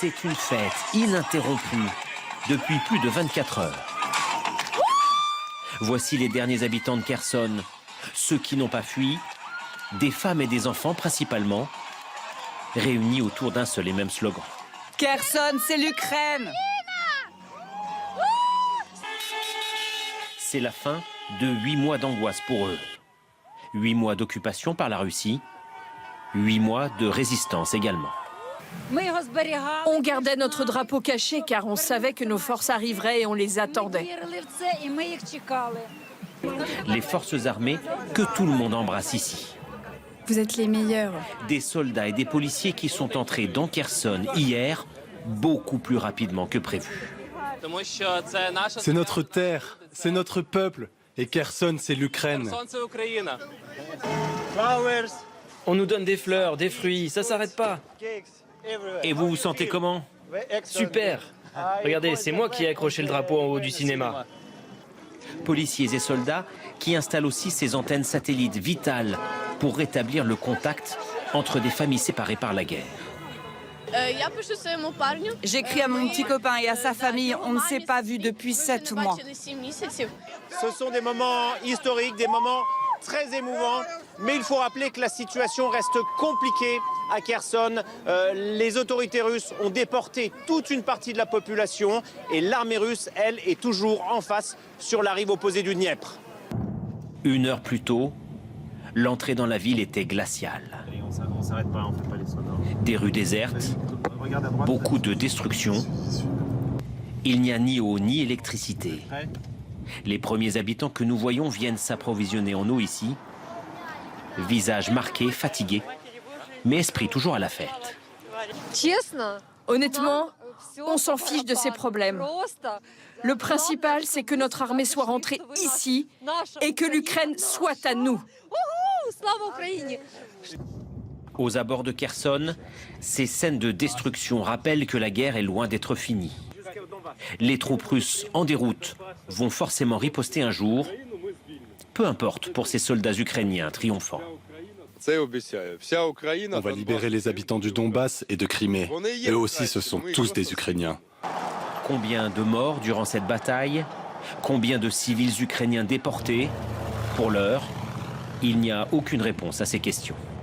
C'est une fête ininterrompue depuis plus de 24 heures. Voici les derniers habitants de Kherson, ceux qui n'ont pas fui, des femmes et des enfants principalement, réunis autour d'un seul et même slogan. Kherson, c'est l'Ukraine! C'est la fin de 8 mois d'angoisse pour eux. 8 mois d'occupation par la Russie, 8 mois de résistance également. On gardait notre drapeau caché car on savait que nos forces arriveraient et on les attendait. Les forces armées que tout le monde embrasse ici. Vous êtes les meilleurs. Des soldats et des policiers qui sont entrés dans Kherson hier beaucoup plus rapidement que prévu. C'est notre terre, c'est notre peuple. Et Kherson, c'est l'Ukraine. On nous donne des fleurs, des fruits, ça s'arrête pas. Et vous vous sentez comment? Super. Regardez, c'est moi qui ai accroché le drapeau en haut du cinéma. Policiers et soldats qui installent aussi ces antennes satellites vitales pour rétablir le contact entre des familles séparées par la guerre. J'écris à mon petit copain et à sa famille, on ne s'est pas vu depuis 7 mois. Ce sont des moments historiques, des moments très émouvants, mais il faut rappeler que la situation reste compliquée à Kherson. Les autorités russes ont déporté toute une partie de la population et l'armée russe, elle, est toujours en face sur la rive opposée du Dniepr. 1 heure plus tôt, l'entrée dans la ville était glaciale. Des rues désertes, beaucoup de destruction. Il n'y a ni eau ni électricité. Les premiers habitants que nous voyons viennent s'approvisionner en eau ici. Visage marqué, fatigué, mais esprit toujours à la fête. Honnêtement, on s'en fiche de ces problèmes. Le principal, c'est que notre armée soit rentrée ici et que l'Ukraine soit à nous. Aux abords de Kherson, ces scènes de destruction rappellent que la guerre est loin d'être finie. Les troupes russes en déroute vont forcément riposter un jour, peu importe pour ces soldats ukrainiens triomphants. On va libérer les habitants du Donbass et de Crimée. Eux aussi, ce sont tous des Ukrainiens. Combien de morts durant cette bataille? Combien de civils ukrainiens déportés? Pour l'heure, il n'y a aucune réponse à ces questions.